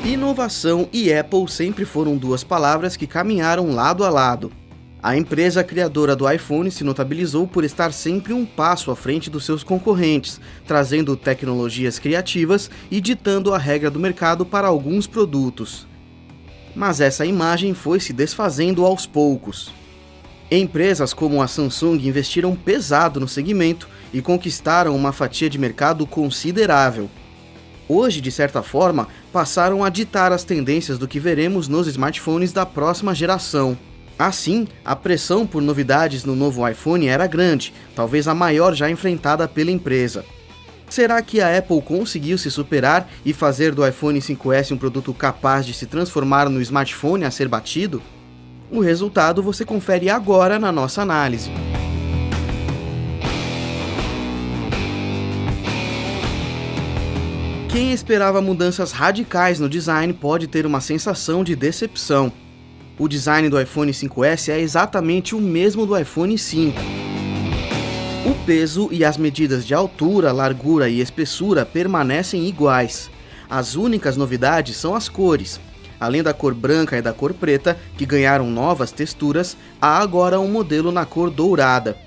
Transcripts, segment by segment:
Inovação e Apple sempre foram duas palavras que caminharam lado a lado. A empresa criadora do iPhone se notabilizou por estar sempre um passo à frente dos seus concorrentes, trazendo tecnologias criativas e ditando a regra do mercado para alguns produtos. Mas essa imagem foi se desfazendo aos poucos. Empresas como a Samsung investiram pesado no segmento e conquistaram uma fatia de mercado considerável. Hoje, de certa forma, passaram a ditar as tendências do que veremos nos smartphones da próxima geração. Assim, a pressão por novidades no novo iPhone era grande, talvez a maior já enfrentada pela empresa. Será que a Apple conseguiu se superar e fazer do iPhone 5S um produto capaz de se transformar no smartphone a ser batido? O resultado você confere agora na nossa análise. Quem esperava mudanças radicais no design pode ter uma sensação de decepção. O design do iPhone 5S é exatamente o mesmo do iPhone 5. O peso e as medidas de altura, largura e espessura permanecem iguais. As únicas novidades são as cores. Além da cor branca e da cor preta, que ganharam novas texturas, há agora um modelo na cor dourada.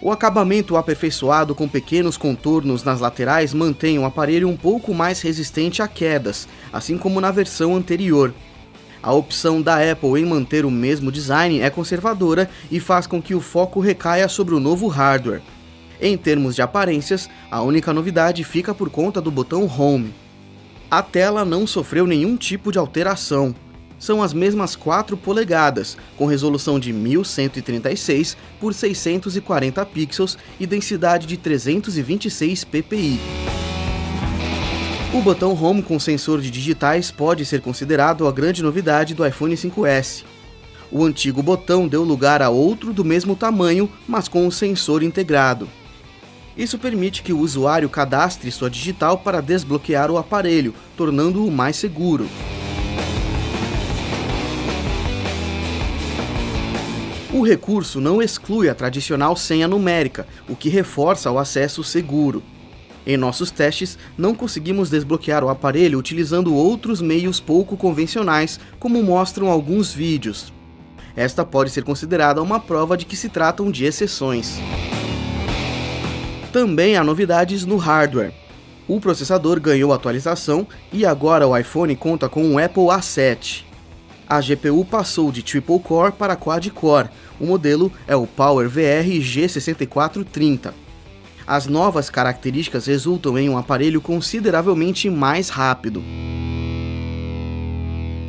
O acabamento aperfeiçoado com pequenos contornos nas laterais mantém o aparelho um pouco mais resistente a quedas, assim como na versão anterior. A opção da Apple em manter o mesmo design é conservadora e faz com que o foco recaia sobre o novo hardware. Em termos de aparências, a única novidade fica por conta do botão Home. A tela não sofreu nenhum tipo de alteração. São as mesmas 4 polegadas, com resolução de 1136 por 640 pixels e densidade de 326 ppi. O botão Home com sensor de digitais pode ser considerado a grande novidade do iPhone 5S. O antigo botão deu lugar a outro do mesmo tamanho, mas com o sensor integrado. Isso permite que o usuário cadastre sua digital para desbloquear o aparelho, tornando-o mais seguro. O recurso não exclui a tradicional senha numérica, o que reforça o acesso seguro. Em nossos testes, não conseguimos desbloquear o aparelho utilizando outros meios pouco convencionais, como mostram alguns vídeos. Esta pode ser considerada uma prova de que se tratam de exceções. Também há novidades no hardware. O processador ganhou atualização e agora o iPhone conta com um Apple A7. A GPU passou de Triple Core para Quad Core. O modelo é o PowerVR G6430. As novas características resultam em um aparelho consideravelmente mais rápido.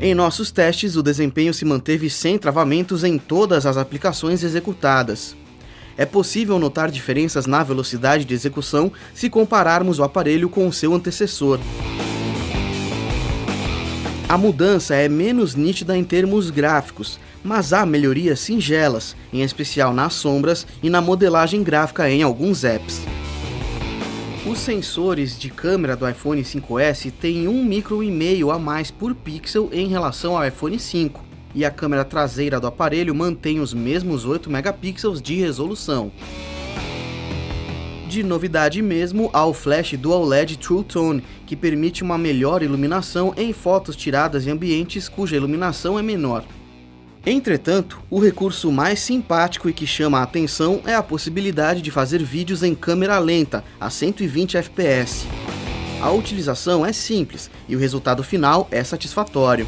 Em nossos testes, o desempenho se manteve sem travamentos em todas as aplicações executadas. É possível notar diferenças na velocidade de execução se compararmos o aparelho com o seu antecessor. A mudança é menos nítida em termos gráficos, mas há melhorias singelas, em especial nas sombras e na modelagem gráfica em alguns apps. Os sensores de câmera do iPhone 5S têm 1,5 micro a mais por pixel em relação ao iPhone 5, e a câmera traseira do aparelho mantém os mesmos 8 megapixels de resolução. De novidade mesmo, há o Flash Dual LED True Tone, que permite uma melhor iluminação em fotos tiradas em ambientes cuja iluminação é menor. Entretanto, o recurso mais simpático e que chama a atenção é a possibilidade de fazer vídeos em câmera lenta, a 120 fps. A utilização é simples e o resultado final é satisfatório.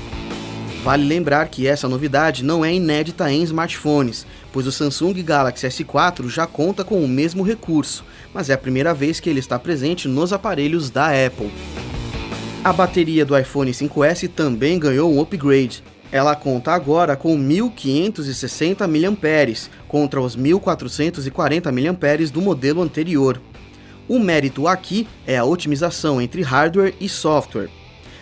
Vale lembrar que essa novidade não é inédita em smartphones, pois o Samsung Galaxy S4 já conta com o mesmo recurso, mas é a primeira vez que ele está presente nos aparelhos da Apple. A bateria do iPhone 5S também ganhou um upgrade. Ela conta agora com 1.560 mAh, contra os 1.440 mAh do modelo anterior. O mérito aqui é a otimização entre hardware e software.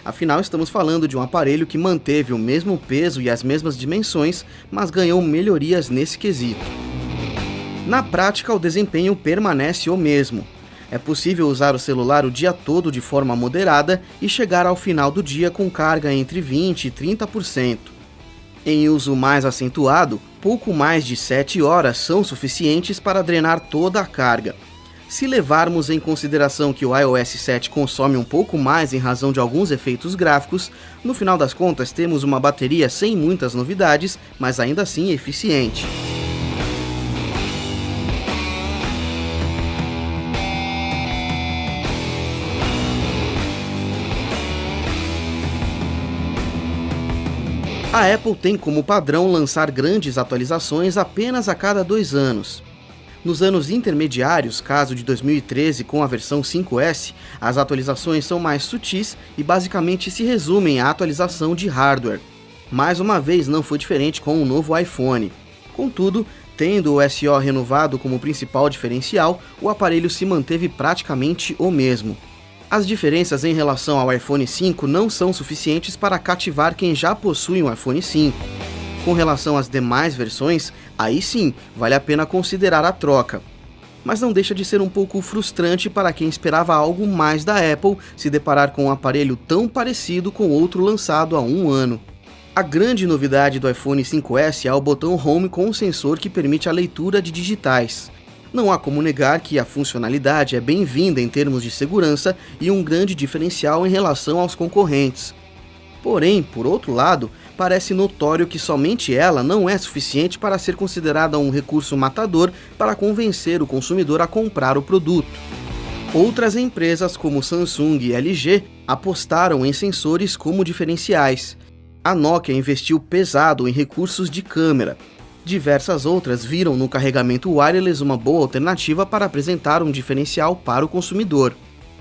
Afinal, estamos falando de um aparelho que manteve o mesmo peso e as mesmas dimensões, mas ganhou melhorias nesse quesito. Na prática, o desempenho permanece o mesmo. É possível usar o celular o dia todo de forma moderada e chegar ao final do dia com carga entre 20% e 30%. Em uso mais acentuado, pouco mais de 7 horas são suficientes para drenar toda a carga. Se levarmos em consideração que o iOS 7 consome um pouco mais em razão de alguns efeitos gráficos, no final das contas temos uma bateria sem muitas novidades, mas ainda assim eficiente. A Apple tem como padrão lançar grandes atualizações apenas a cada 2 anos. Nos anos intermediários, caso de 2013 com a versão 5S, as atualizações são mais sutis e basicamente se resumem à atualização de hardware. Mais uma vez não foi diferente com o novo iPhone. Contudo, tendo o SO renovado como principal diferencial, o aparelho se manteve praticamente o mesmo. As diferenças em relação ao iPhone 5 não são suficientes para cativar quem já possui um iPhone 5. Com relação às demais versões, aí sim, vale a pena considerar a troca. Mas não deixa de ser um pouco frustrante para quem esperava algo mais da Apple se deparar com um aparelho tão parecido com outro lançado há 1 ano. A grande novidade do iPhone 5S é o botão Home com um sensor que permite a leitura de digitais. Não há como negar que a funcionalidade é bem-vinda em termos de segurança e um grande diferencial em relação aos concorrentes. Porém, por outro lado, parece notório que somente ela não é suficiente para ser considerada um recurso matador para convencer o consumidor a comprar o produto. Outras empresas como Samsung e LG apostaram em sensores como diferenciais. A Nokia investiu pesado em recursos de câmera. Diversas outras viram no carregamento wireless uma boa alternativa para apresentar um diferencial para o consumidor.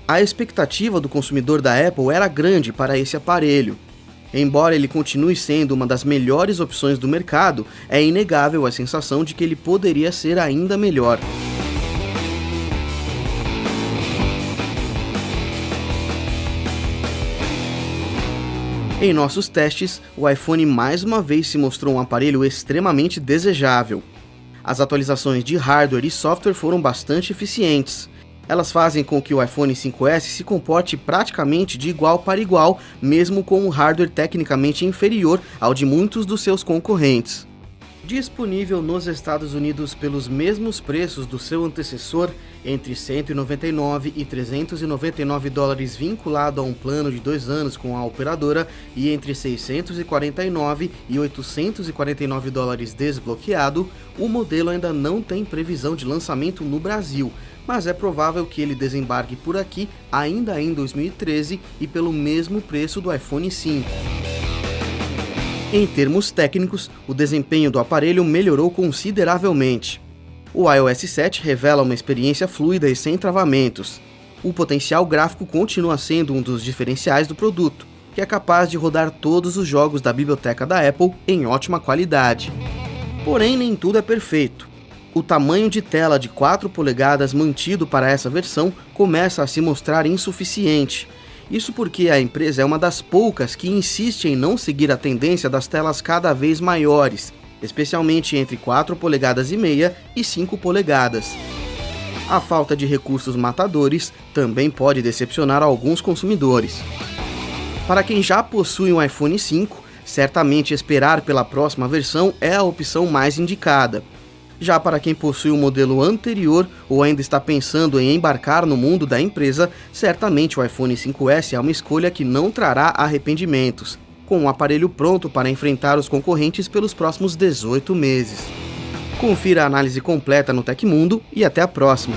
A expectativa do consumidor da Apple era grande para esse aparelho. Embora ele continue sendo uma das melhores opções do mercado, é inegável a sensação de que ele poderia ser ainda melhor. Em nossos testes, o iPhone mais uma vez se mostrou um aparelho extremamente desejável. As atualizações de hardware e software foram bastante eficientes. Elas fazem com que o iPhone 5S se comporte praticamente de igual para igual, mesmo com um hardware tecnicamente inferior ao de muitos dos seus concorrentes. Disponível nos Estados Unidos pelos mesmos preços do seu antecessor, entre $199 e $399 vinculado a um plano de 2 anos com a operadora e entre $649 e $849 desbloqueado, o modelo ainda não tem previsão de lançamento no Brasil, mas é provável que ele desembarque por aqui ainda em 2013 e pelo mesmo preço do iPhone 5. Em termos técnicos, o desempenho do aparelho melhorou consideravelmente. O iOS 7 revela uma experiência fluida e sem travamentos. O potencial gráfico continua sendo um dos diferenciais do produto, que é capaz de rodar todos os jogos da biblioteca da Apple em ótima qualidade. Porém, nem tudo é perfeito. O tamanho de tela de 4 polegadas mantido para essa versão começa a se mostrar insuficiente. Isso porque a empresa é uma das poucas que insiste em não seguir a tendência das telas cada vez maiores, especialmente entre 4 polegadas e meia e 5 polegadas. A falta de recursos matadores também pode decepcionar alguns consumidores. Para quem já possui um iPhone 5, certamente esperar pela próxima versão é a opção mais indicada. Já para quem possui um modelo anterior ou ainda está pensando em embarcar no mundo da empresa, certamente o iPhone 5S é uma escolha que não trará arrependimentos, com um aparelho pronto para enfrentar os concorrentes pelos próximos 18 meses. Confira a análise completa no Tecmundo e até a próxima!